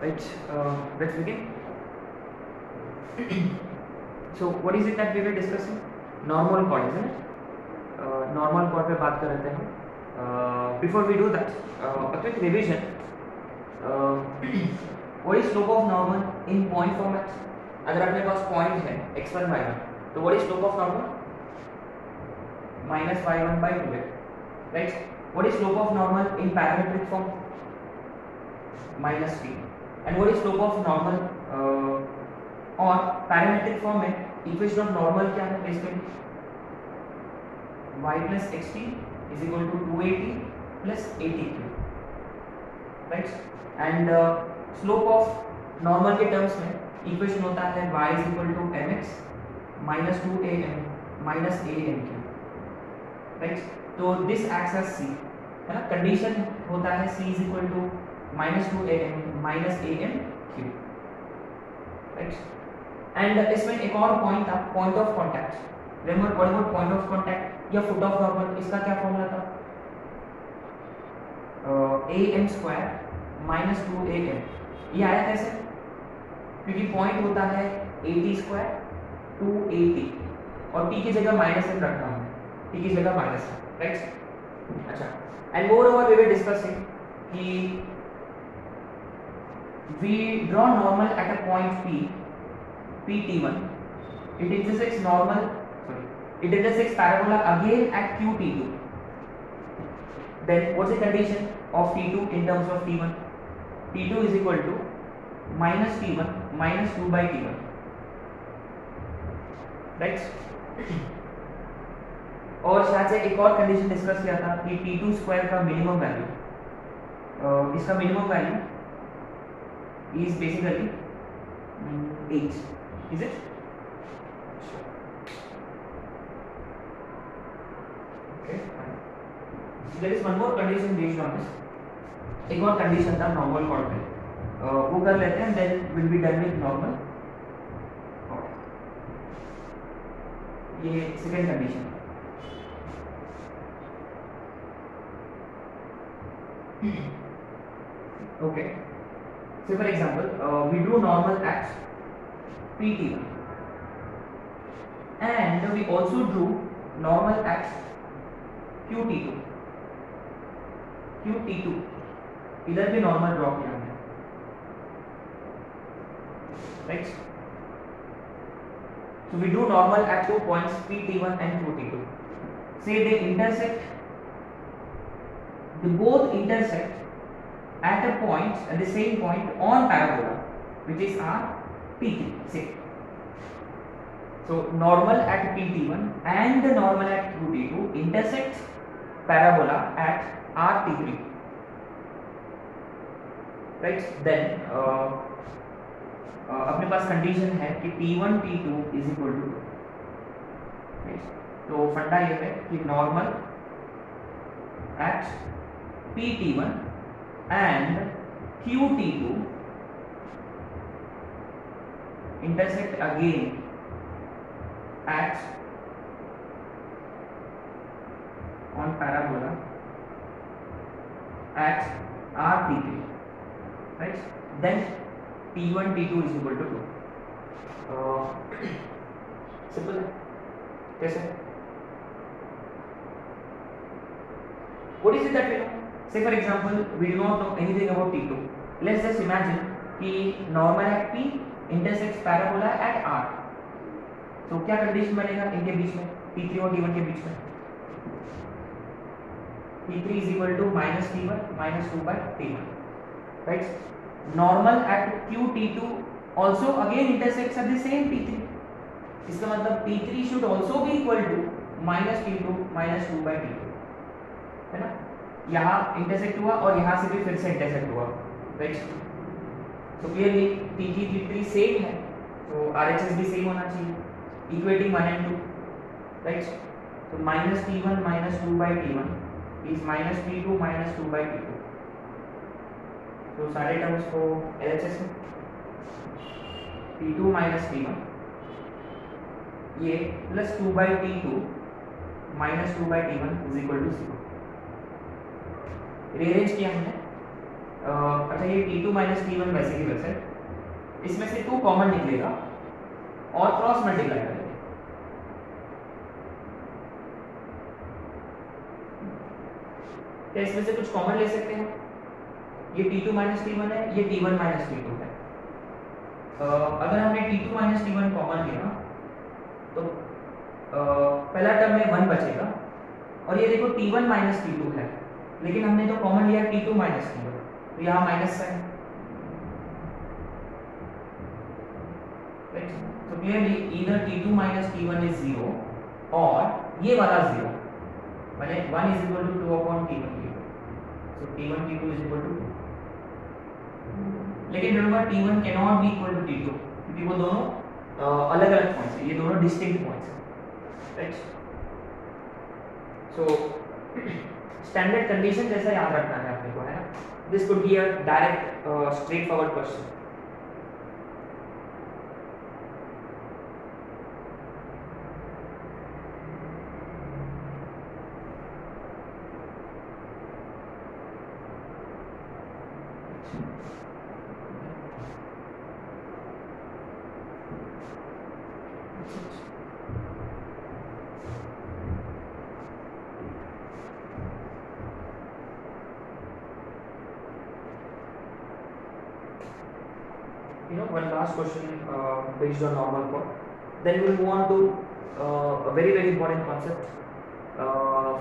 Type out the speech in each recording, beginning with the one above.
Right, let's begin. So what is it that we were discussing? Normal chord, isn't it? Normal chord पे बात कर रहे थे हम. Before we do that, a quick revision. What is slope of normal in point format? अगर अपने पास point है x1 y1, तो what is slope of normal? Minus y1 by 2x, right? What is slope of normal in parametric form? Minus t. And what is slope of normal और parametric form में equation of normal क्या है basically? y plus xt is equal to 2at plus atq, right? And slope of normal के terms में equation होता है y is equal to mx minus 2am minus amq, right? तो this acts as c, है ना? Condition होता है c is equal to minus 2am minus amq, right? And इसमें एक और पॉइंट था, point of contact. Remember what about point of contact या फुट ऑफ नॉर्मल? इसका क्या फॉर्मूला था? am square minus 2am. ये आया कैसे? क्योंकि पॉइंट होता है at स्क्वायर 2at और t की जगह माइनस एम रखना है, t की जगह माइनस है, राइट? अच्छा, एंड मोreover वी वर डिस्कसिंग कि we draw normal at a point pt1, it intersects parabola again at qt2. Then what's the condition of t2 in terms of t1? t2 is equal to minus t1 minus 2 by t1, right? और शायद से एक और condition discuss किया था कि t2 square का minimum value, इसका minimum value is basically 8, is it? Okay, fine. So there is one more condition based on this. एक और कंडीशन था नॉर्मल कॉर्ड पे, वो कर लेते हैं, then will be done with normal chord. ये second condition. Okay. So for example, we drew normal at pt1 and we also drew normal at qt2. इधर भी नॉर्मल ड्रॉ किया हमने, right? So we drew normal at 2 points pt1 and qt2. Say they intersect, they both intersect at a point, at the same point on parabola, which is our P3. Say, so normal at PT1 and the normal at QT2 intersect parabola at RT3, right? Then अपने पास condition है कि T1 T2 is equal to 2, right? तो फंडा ये है कि normal at PT1 and QT2 intersect again at on parabola at RT3, right? Then T1 T2 is equal to 2. Simple है. कैसे? What is it that we know? Say for example, we do not know anything about T2. Let's just imagine कि normal at P intersects parabola at R. तो क्या condition बनेगा इनके बीच में, T3 और T1 के बीच में? T3 is equal to minus T1 minus 2 by T1, right? Normal at QT2 also again intersects at the same T3. इसका मतलब T3 should also be equal to minus T2 minus 2 by T2, है ना? यहाँ intersect हुआ और यहाँ से भी फिर से इंटरसेक्ट हुआ, राइट? तो क्लियरली T3 T3 सेम है, तो RHS भी सेम होना चाहिए, इक्वेटिंग 1 and 2, राइट? तो minus T1 minus 2 by T1 is minus T2 minus 2 by T2. तो सारे टर्म्स को LHS में T2 minus T1 ये plus 2 by T2 minus 2 by T1 is equal to 0. Rearrange किया हमने. अच्छा अच्छा ये T2 माइनस T1 वैसे की वैसे, इसमें से 2 कॉमन निकलेगा और क्रॉस मल्टीप्लाई करेंगे। क्या इसमें से कुछ कॉमन ले सकते हैं? ये T2 माइनस T1 है, ये T1 माइनस T2 है। अगर हमने T2 माइनस T1 कॉमन लिया तो पहला टर्म में 1 बचेगा, और ये देखो T1 माइनस T2 है, लेकिन हमने तो कॉमन लिया T2 माइनस T1, तो यहाँ माइनस साइन। तो clearly either T2 minus T1 is 0 और ये वाला 0, माने 1 is equal to 2 upon T1 T2, so T1 T2 is equal to 2। लेकिन remember T1 can not be equal to T2 क्योंकि वो दोनों अलग अलग पॉइंट्स हैं, ये दोनों डिस्टिंक्ट पॉइंट्स हैं, राइट। सो स्टैंडर्ड कंडीशन जैसा याद रखना है अपने को, है ना। This could be a direct straight forward question. One last question based on normal chord. Then we will move on to a very important concept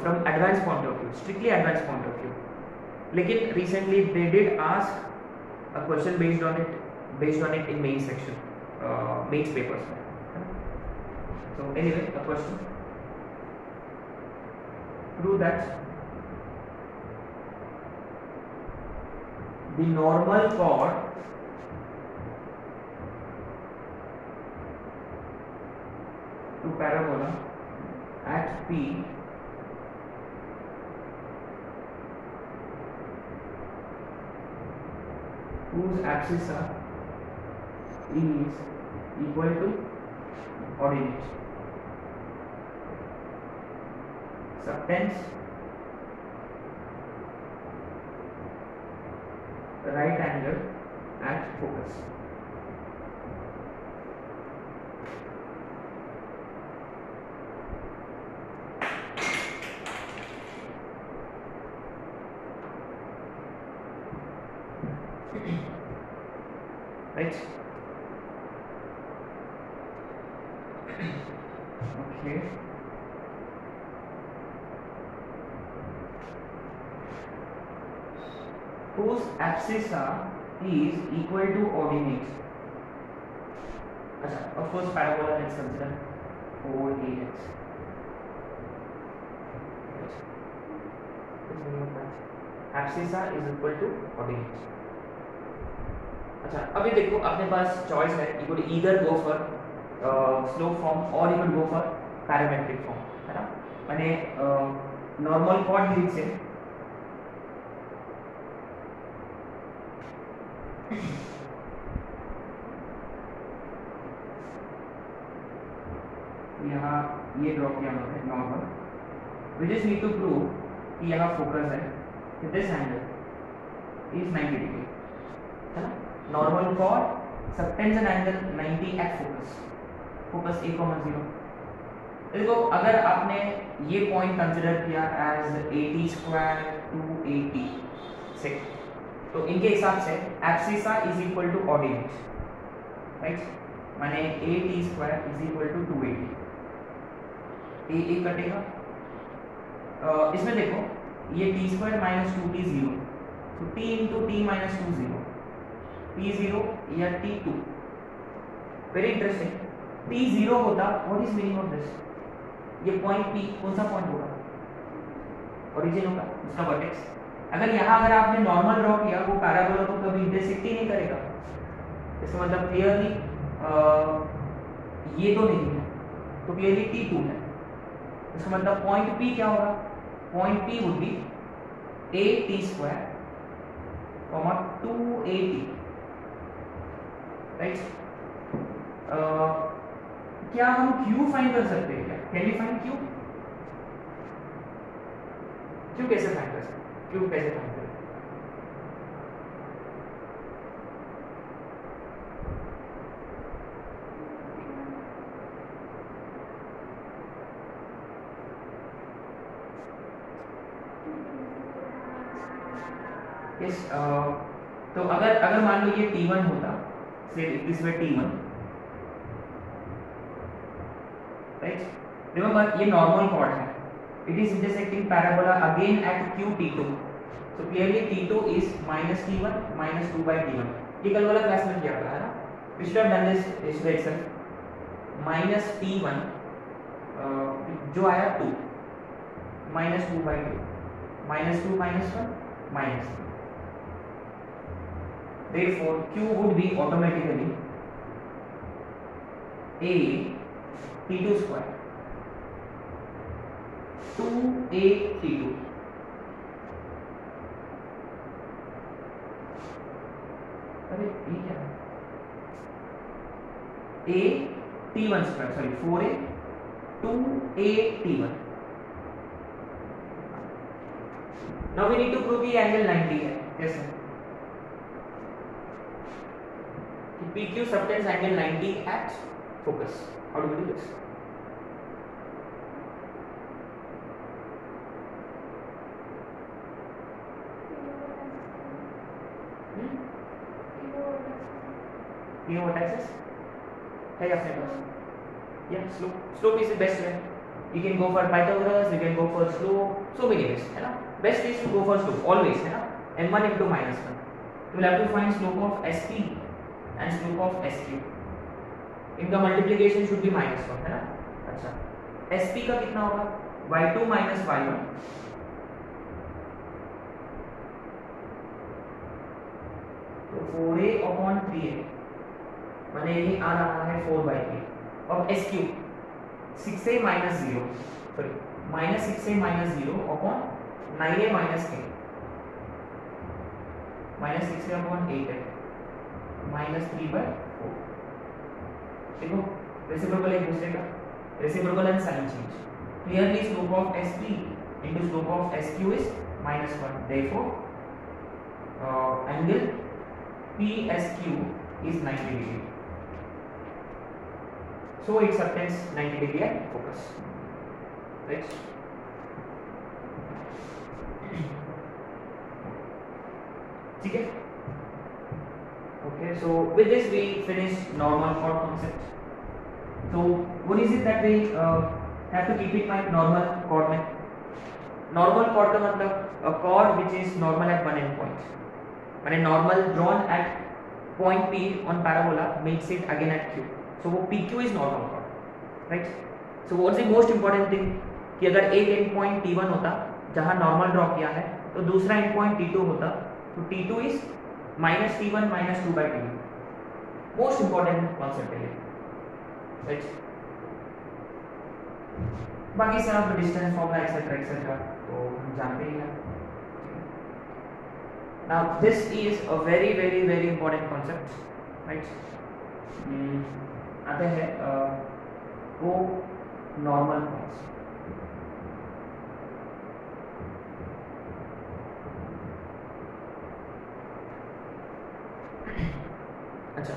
from advanced point of view, strictly advanced point of view. लेकिन recently they did ask a question based on it in main section, mains papers. So anyway, a question. Prove that the normal chord to parabola at P whose axis is equal to ordinate subtends right angle at focus. Right? Okay. Whose axis is equal to ordinates. Of course, parabola let's consider OAX. Axis is equal to ordinates. अच्छा, अभी देखो अपने पास choice है, you could either go for slope form और you could go for parametric form, है ना। माने नॉर्मल कॉर्ड ग्रिड से यहाँ ये ड्रॉ किया हमने normal, we just need to prove कि यहाँ फोकस है कि दिस एंगल इज 90 डिग्री, है ना। Normal chord subtends an angle 90 at focus, focus A,0। देखो अगर आपने ये पॉइंट कंसिडर किया एज 80 स्क्वायर टू 80 से, तो इनके हिसाब से axis is equal to ordinate, right. माने 80 स्क्वायर इज इक्वल टू 280, ए कटेगा। इसमें देखो ये टी स्क्वायर माइनस 2t 0, तो t into T minus 2 0, P0 या T2। वेरी इंटरेस्टिंग, P0 होता, what is meaning of this? ये पॉइंट P कौन सा पॉइंट होगा? ओरिजिन होगा, उसका वर्टेक्स। अगर यहाँ अगर आपने नॉर्मल ड्रॉ किया, वो पैराबोला को कभी इंटरसेक्ट ही नहीं करेगा, इसका मतलब क्लियरली ये तो नहीं है, तो क्लियरली T2 है। इसका मतलब पॉइंट P क्या होगा? Point P would be AT square 280, right. क्या हम Q फाइंड कर सकते हैं? क्या can we find Q? Q कैसे फाइंड कर सकते हैं? Q कैसे फाइंड करें? इस तो अगर अगर मान लो ये T1 होता, से this way T1, right, remember ये नॉर्मल कॉर्ड है, it is intersecting parabola again at Q T2, so clearly T2 is minus T1 minus 2 by T1, ये कल वाला क्लास में किया था, है ना, we should have done this way itself, minus T1 जो आया 2 minus 2 by 2 minus 2 minus 1 minus 2, therefore Q would be automatically A T2 square 2A T2, अरे ये क्या है, A T1 square, sorry 4A 2A T1. Now we need to prove the angle 90 है, yes sir. PQ subtends angle 90 at focus. How do we do this? P over axis है अपने पास, yeah, slope is the best way. You can go for Pythagoras, you can go for slope, so many ways, है ना, best is to go for slope always, है ना, m1 into minus 1, you will have to find slope of SP and slope of SQ, इनका multiplication should be minus 1, है ना, अच्छा, SP का कितना होगा, y2 minus y1, तो 4a upon 3a, मैंने ये आ रहा है 4 by 3, और SQ 6a minus 0, sorry, minus 6a minus 0 upon 9a minus k, minus 6a upon 8a, minus 3 by 4, देखो रेसिप्रोकल एक दूसरे का, reciprocal and sign change, clearly slope of SP into slope of SQ is minus 1, therefore angle PSQ is 90 degree. So it subtends 90 degree at focus, right? ठीक है? Okay, so with this we finish normal chord concept. So what is it that we have to keep in mind normal chord में? Normal chord का मतलब a chord which is normal at one end point. माने normal drawn at point P on parabola makes it again at Q. So वो PQ is normal chord, right? So what's the most important thing कि अगर एक end point T1 होता जहाँ normal draw किया है, तो दूसरा end point T2 होता, तो T2 is minus T1 minus 2 by T2. Most important concept है ये, right? बाकी सब distance formula etc तो हम जानते ही हैं. Now this is a very important concept, right? आते हैं को नॉर्मल पॉइंट्स. अच्छा,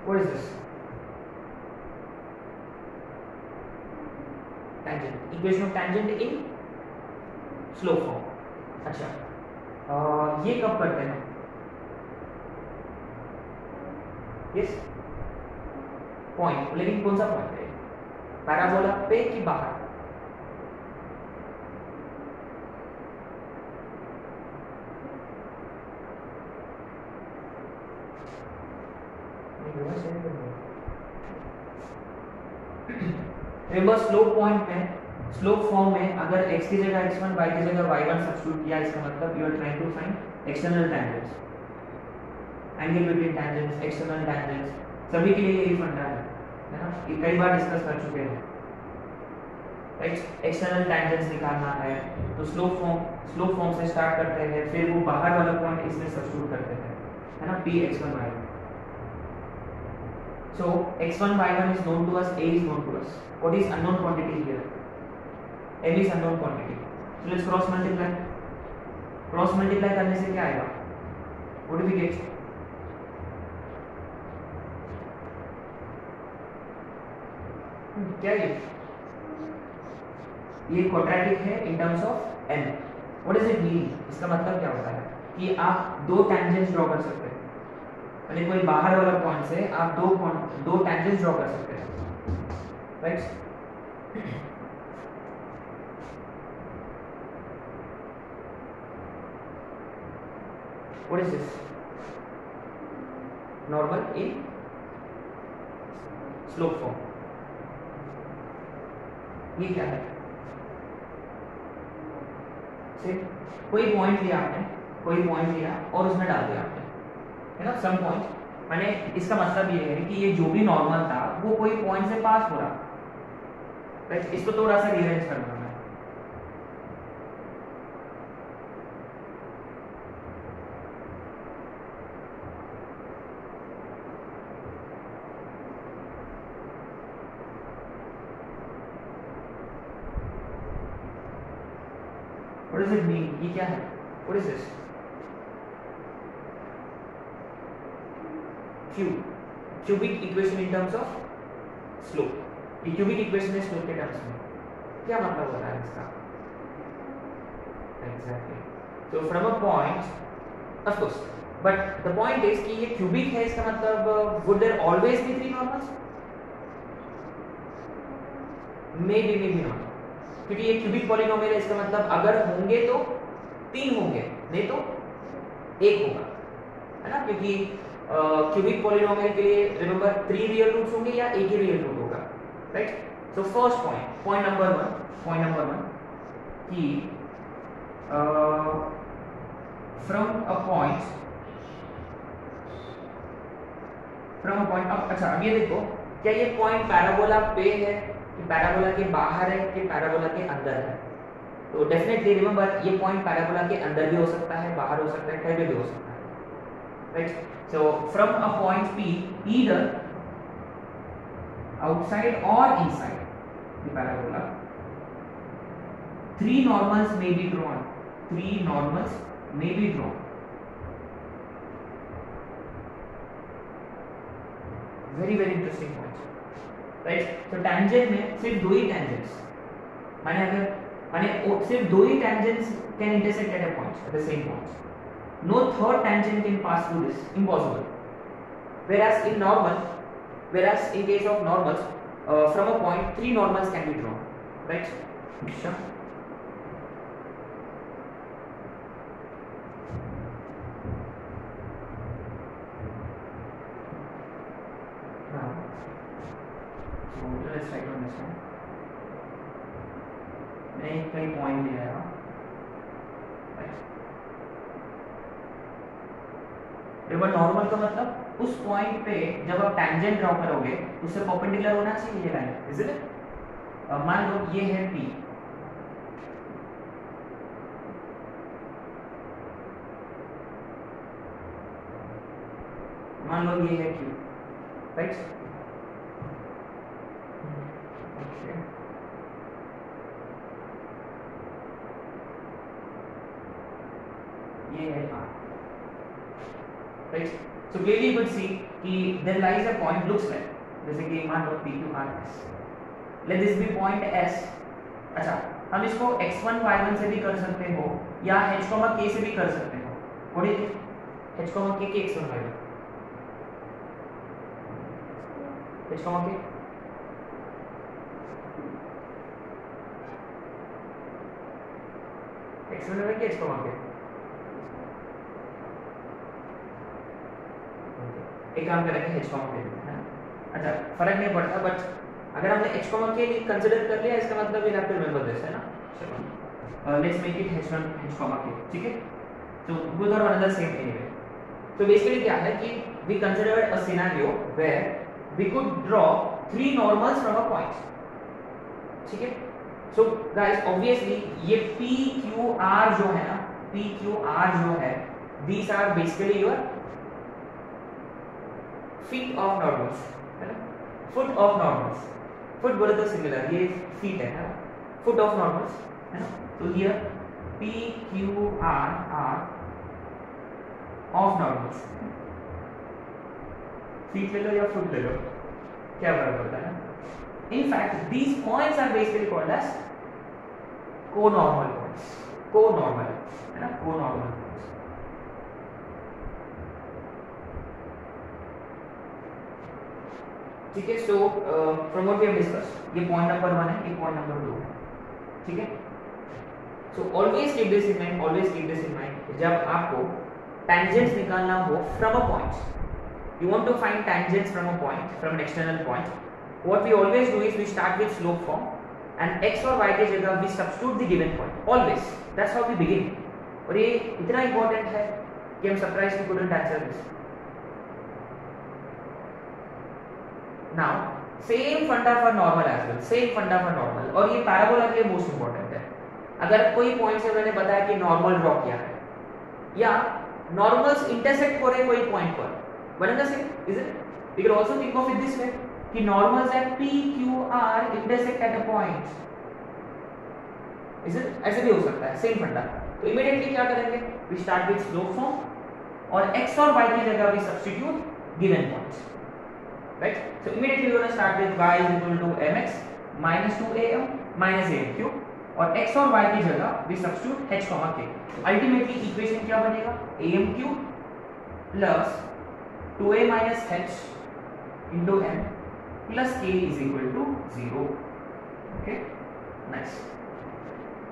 what is this? Tangent, equation of tangent in slope form. अच्छा, ये कब करते हैं? यस, पॉइंट, लेकिन कौन सा पॉइंट है? पैराबोला पे कि बाहर? रिमेंबर स्लोप पॉइंट में, स्लोप फॉर्म में अगर x की जगह x1, y की जगह y1 सब्स्टिट्यूट किया, इसका मतलब you are trying to find external tangents, angle between tangents, external tangents, सभी के लिए यही फंडा है ना, ये कई बार डिस्कस कर चुके हैं, राइट? एक्सटर्नल टेंजेंट्स निकालना है तो स्लोप फॉर्म से स्टार्ट करते हैं, फिर वो बाहर वाला पॉइंट इसमें सब्स्टिट्यूट करते हैं, है ना, p x1 y1. So x1 y1 is known to us, a is known to us. What is unknown quantity here? m is unknown quantity. So let's cross multiply. Cross multiply करने से क्या आएगा? What do we get? क्या ये? ये quadratic है in terms of n। What does it mean? इसका मतलब क्या होता है कि आप दो टेंजेंट्स ड्रॉ कर सकते हैं, यानी कोई बाहर वाला पॉइंट से आप दो टेंजेंट्स ड्रॉ कर सकते हैं, right? What is this? Normal in slope form। ये क्या है? कोई पॉइंट लिया आपने, कोई पॉइंट लिया और उसमें डाल दिया आपने, है ना, सम पॉइंट। मैंने इसका मतलब ये है कि ये जो भी नॉर्मल था वो कोई पॉइंट से पास हो रहा, राइट? इसको थोड़ा सा रीअरेंज करना है। What does it mean? ये क्या है? What is this? Cubic equation in terms of slope। ये cubic equation है slope के terms में। क्या मतलब होता है इसका? Exactly। So from a point, of course, but the point is कि ये cubic है, इसका मतलब would there always be three normals? Maybe not। क्योंकि ये क्यूबिक पॉलिनोमियल है, इसका मतलब अगर होंगे तो तीन होंगे, नहीं तो एक होगा, है ना? क्योंकि क्यूबिक पॉलिनोमियल के लिए रिमेंबर 3 रियल रूट्स होंगे या एक ही रियल रूट होगा, right? So first point number one कि फ्रॉम अ पॉइंट अब अच्छा, अब ये देखो, क्या ये पॉइंट पैराबोला पे है कि पैराबोला के बाहर है कि पैराबोला के अंदर है? तो डेफिनेटली रिमेंबर ये पॉइंट पैराबोला के अंदर भी हो सकता है, बाहर हो सकता है, कहीं भी हो सकता है, right? So from a point P either outside और inside the parabola three normals may be drawn। very interesting point, right? तो टेंजेंट में सिर्फ दो ही टेंजेंट्स, माने सिर्फ दो ही tangents can intersect at a point, at the same point. No third tangent can pass through this, impossible. whereas in case of normals, from a point three normals can be drawn, right? Sure। let's write on this one। मैं कई point ले आया, remember normal का मतलब उस point पे जब आप टेंजेंट ड्रॉ करोगे उससे परपेंडिकुलर होना चाहिए ये लाइन, इज इट? मान लो ये है P, मान लो ये है Q, राइट? ये है R, right? So clearly you could see कि there lies a point looks like, जैसे कि मान लो PQRS, let this be point S। अच्छा, हम इसको x1 y1 से भी कर सकते हो या h, k से भी कर सकते हो। what is it? h, k के x1 y1, h, k x1 y1 के h, k एक काम करेंगे h, k है। अच्छा, फर्क नहीं पड़ता, बट अगर हमने h, k कंसीडर कर लिया इसका मतलब we have to remember this, है ना? चलो let's make it h1 k, ठीक है? तो both are another same anyway। तो बेसिकली क्या है कि we considered a scenario where we could draw three normals from a point, ठीक है? so guys obviously ये PQR जो है ना, PQR जो है, these are basically your feet of normals, है ना? foot of normals, foot बोले तो सिंगुलर, ये feet है ना, foot of normals, है ना? तो here PQR are of normals, feet ले लो या foot ले लो, क्या फर्क पड़ता है? In fact, these points are basically called as conormal points, conormal है ना, कोनॉर्मल पॉइंट्स। ठीक है, so from what we have discussed, ये पॉइंट नंबर 1 है, ये पॉइंट नंबर 2 है। ठीक है, so always keep this in mind, always keep this in mind, जब आपको टेंजेंट्स निकालना हो from a point, you want to find tangents from a point, from an external point, what we always do is we start with slope form and x और y के जगह we substitute the given point, always, that's how we begin। और ये इतना important है कि हम surprised we couldn't answer this। now same funda for normal as well, same funda for normal, और ये parabola के लिए most important है। अगर कोई point से मैंने बताया कि normal draw किया है या normals intersect हो रहे कोई point पर, One and the same, is it? We can also think of it this way कि normals at P, Q, R intersect at a point, is it? ऐसे भी हो सकता है, same फंडा। तो immediately क्या करेंगे? We start with slope form और x और y की जगह we substitute given points, right? So immediately we gonna start with y is equal to mx minus 2am minus am cube और x और y की जगह we substitute h, k। Ultimately equation क्या बनेगा? am cube plus 2a minus h into m plus k is equal to 0। Okay, nice.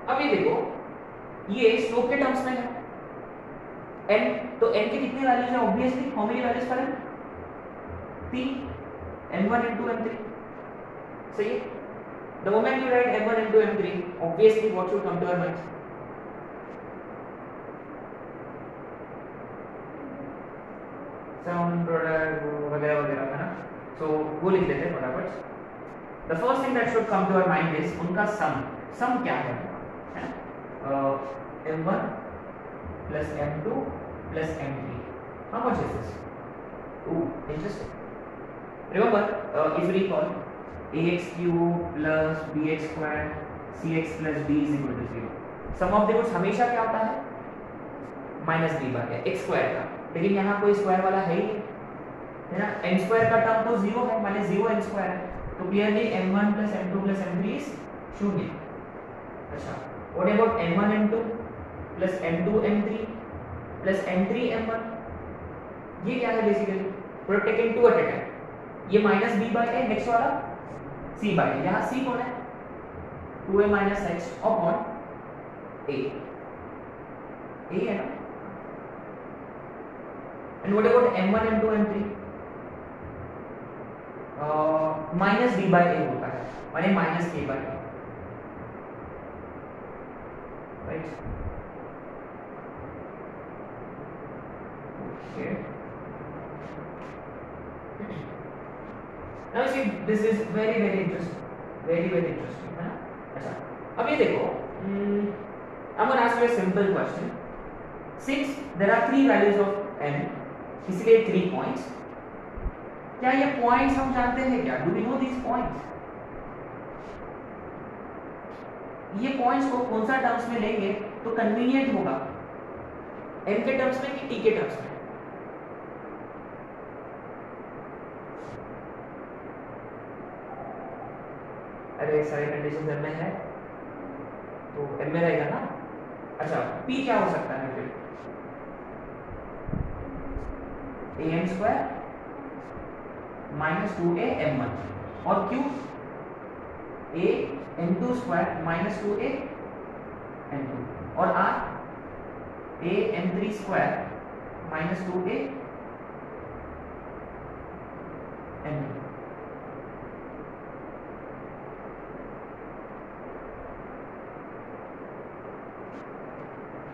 अब ये देखो, ये स्लोप के टर्म्स में है n, तो n के कितने वैल्यूज हैं? Obviously how many values for n? 3, m1 into m3, सही है। The moment you write m1 into m3, obviously what should come to your mind? Sound product वगैरह वगैरह है ना, सो वो लिख लेते हैं फटाफट। The first thing that should come to our mind is उनका सम क्या है m1 plus m2 plus m3, how much is this? Oh, interesting. Remember, if you recall, ax cube plus bx square cx plus d is equal to 0। Sum of the roots हमेशा क्या होता है? Minus b बार x square का, लेकिन यहाँ कोई square वाला है ही, है ना। n स्क्वायर का टर्म तो 0 है, माने 0 n स्क्वायर है, तो clearly m1 plus m2 plus m3 is 0। अच्छा, what about m1 m2 plus m2 m3 plus m3 m1, ये क्या है basically? Product taken two at a time. ये minus b by a, next वाला c by a, यहाँ c कौन है? 2a minus h upon a, a है ना। And what about m1 m2 m3? Minus b by a होता है, माने minus k by a, right? Okay, now see this is very very interesting, very very interesting, है ना। अच्छा, अब ये देखो, I'm going to ask you a simple question. Since there are 3 values of n, इसलिए 3 points, क्या ये points हम जानते हैं क्या? Do we know these points? ये points को कौन सा टर्म्स में लेंगे तो कन्वीनियंट होगा? n के टर्म्स में कि t के टर्म्स में? अरे सारी कंडीशन m में है तो m में रहेगा ना। अच्छा, p क्या हो सकता है फिर? am square minus 2a m1 और q a m2 square minus 2a m2 और r a m3 square minus 2a m2।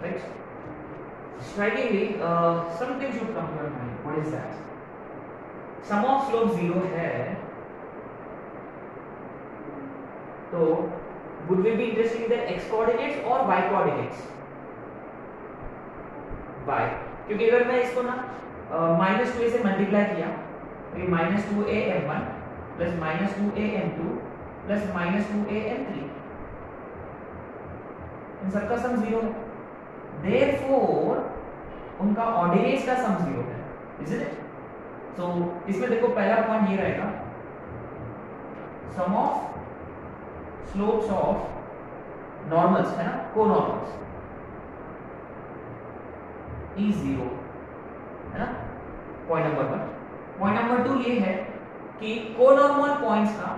Right? Strikingly, something should come to your mind. What is that? Sum of slope 0 है, तो would we be interested in the x coordinates or y coordinates? y, क्योंकि अगर मैं इसको ना minus 2a से multiply किया तो ये minus 2a m1 plus minus 2a m2 plus minus 2a m3, इन सबका सम 0 है। Therefore, उनका ऑर्डिनेट्स का सम 0 है, isn't it? So इसमें देखो पहला पॉइंट ये रहेगा, सम ऑफ स्लोप्स ऑफ नॉर्मल्स है ना, को नॉर्मल्स इज 0 है ना, पॉइंट नंबर 1। पॉइंट नंबर 2 ये है कि को नॉर्मल पॉइंट्स का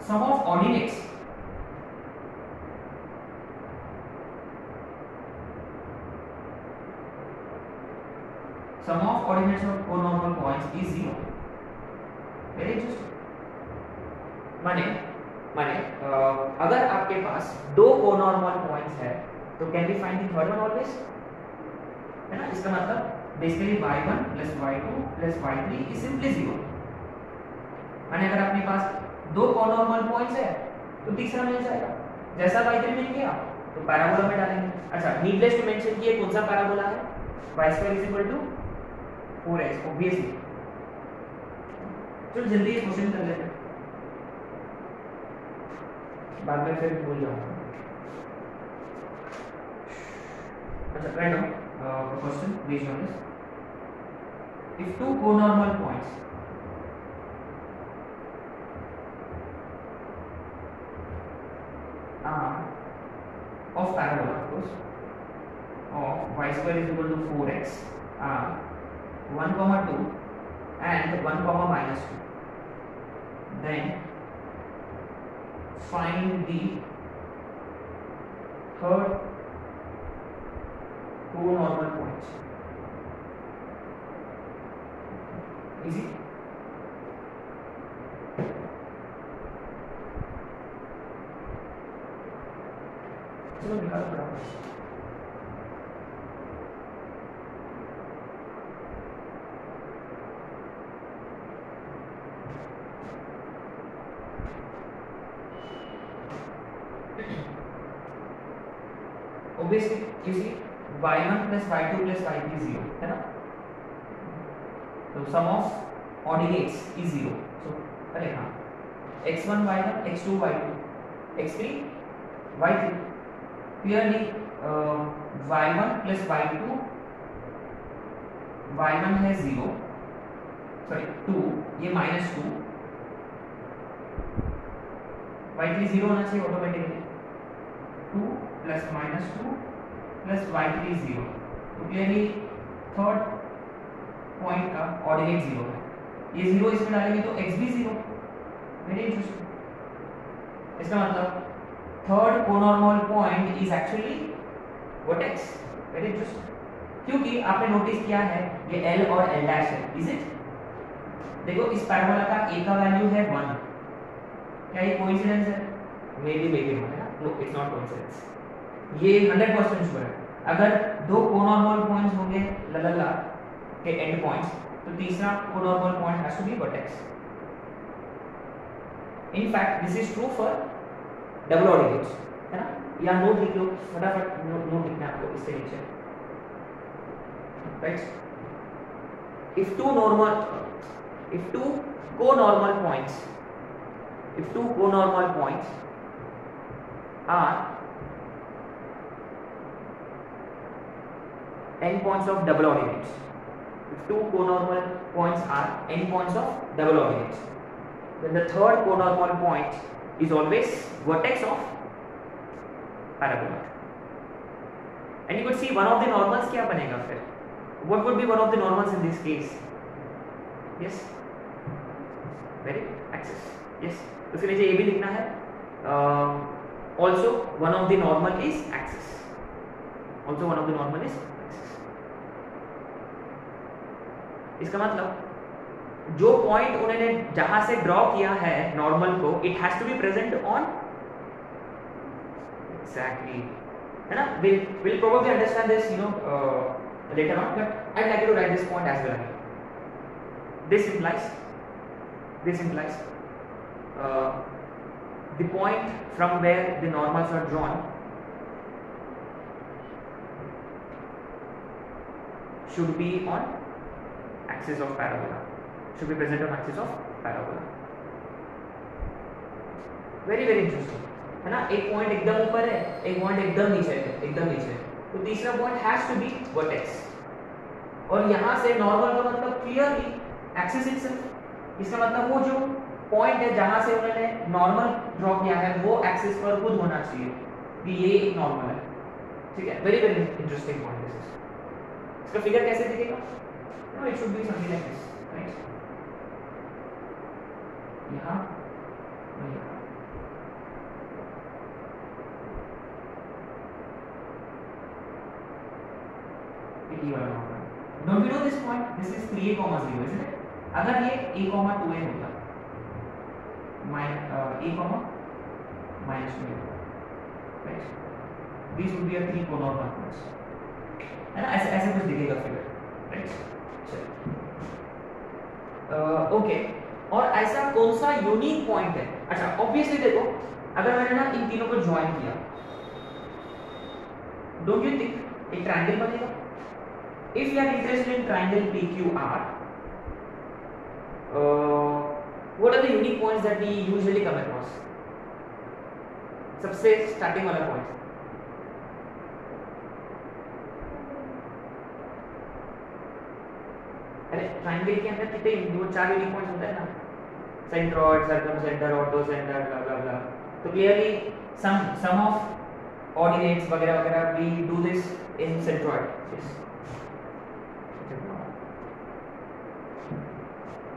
sum of ordinates of conormal points is 0। Very interesting. माने अगर आपके पास दो कोनॉर्मल पॉइंट्स है तो can be find the third one always, है ना। इसका मतलब basically y1 plus y2 plus y3 is simply 0। माने अगर आपके पास दो कोनॉर्मल पॉइंट्स है तो तीसरा मिल जाएगा। जैसा y3 मिल गया तो पैराबोला में डालेंगे। अच्छा, नीडलेस टू मेंशन कि ये कौन सा पैराबोला है, y2 = 4x ऑब्वियसली। चलो जल्दी ये क्वेश्चन कर लेते हैं, बाद में फिर भूल जाऊंगा। अच्छा, right down question based on this. If two conormal points of parabola, of course, of y2 = 4x are 1, 2 and 1, -2, then find the third conormal points। easy। चलो निकालो फटाफट। Obviously, you see y1 plus y2 plus y3 is 0, है ना। तो sum of ordinates is 0। So अरे हाँ, x1 y1 x2 y2 x3 y3। Clearly y1 plus y2, y1 है 0, sorry 2, ये -2, y3 0 होना चाहिए automatically. 2 plus -2 plus y3 is 0। तो क्लियरली थर्ड पॉइंट का ऑर्डिनेट 0 है। ये 0 इसमें डालेंगे तो x भी 0। Very interesting. इसका मतलब third conormal point is actually vertex. Very interesting, क्योंकि आपने नोटिस किया है ये L और L' है, इज इट। देखो इस पैराबोला का a का वैल्यू है 1। क्या ये कोइंसिडेंस है? मे बी है ना। नो, इट्स नॉट कोइंसिडेंस, ये 100% श्योर है। अगर दो कोनॉर्मल पॉइंट्स होंगे ललला के एंड पॉइंट्स, तो तीसरा conormal point has to be vertex. In fact this is true for double ordinates, है ना। या नोट लिख लो फटाफट, नोट लिखना है आपको इसके नीचे, right. If two conormal points are endpoints of double ordinates, if two conormal points are endpoints of double ordinates, then the third conormal point is always vertex of parabola। and you could see one of the normals क्या बनेगा फिर? what would be one of the normals in this case? yes, very axis। yes, उसके नीचे ये भी लिखना है also one of the normal is axis। इसका मतलब जो पॉइंट उन्होंने जहां से ड्रॉ किया है नॉर्मल को, it has to be present on exactly, है ना। we'll probably understand this later on, but I'd like you to write this point as well। this implies the point from where the normals are drawn should be on axis of parabola, should be present on axis of parabola। very interesting, है ना। एक point एकदम ऊपर है, एक point एकदम नीचे है, तो तीसरा point has to be vertex. और यहां से नॉर्मल का मतलब क्लियरली एक्सिस इटसेल्फ। इसका मतलब वो जो पॉइंट है जहां से उन्होंने नॉर्मल ड्रॉ किया है वो एक्सिस पर खुद होना चाहिए। कि ये एक नॉर्मल है, ठीक है। Very very interesting point this is. इसका फिगर कैसे दिखेगा? No, it should be something like this, right? यहाँ ये वाला normal. Don't you know this point? This is 3a, 0, isn't it? अगर ये a, 2a होता, a, -2a, right? These would be a 3 conormal points, है ना? ऐसे ऐसे कुछ दिखेगा फिगर, राइट? चलो, ओके। और ऐसा कौन सा यूनिक पॉइंट है? अच्छा, ऑब्वियसली देखो, अगर मैंने ना इन तीनों को ज्वाइन किया, डोंट यू थिंक एक ट्रायंगल बनेगा? If you are interested in triangle PQR, what are the unique points that we usually come across? सबसे स्टार्टिंग वाला पॉइंट, अरे ट्रायंगल के अंदर कितने 4 यूनिक पॉइंट्स होते हैं ना? Centroid, circumcentre, orthocentre, blah blah blah. तो क्लियरली सम ऑफ ऑर्डिनेट्स वगैरह वगैरह we do this in centroid.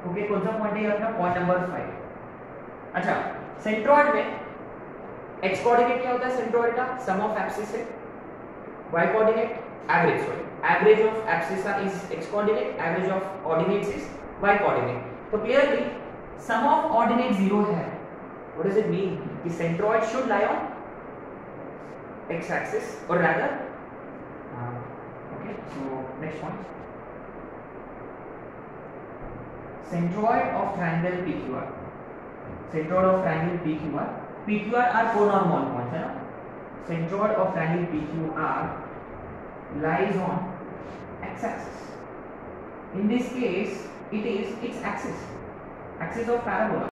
Okay, कौन सा पॉइंट है अपना? Point number 5। अच्छा, सेंट्रोइड में x कोऑर्डिनेट क्या होता है? सेंट्रोइड का सम ऑफ एब्सिस है, y coordinate average, sorry, average of abscissa is x coordinate, average of ordinates is y coordinate. तो क्लियरली सम ऑफ ऑर्डिनेट 0 है। What does it mean? कि centroid should lie on x axis और rather, okay. So next point, centroid of triangle PQR, centroid of triangle PQR, PQR are conormal points, है ना? Centroid of triangle PQR lies on x-axis. In this case, it is its axis of parabola.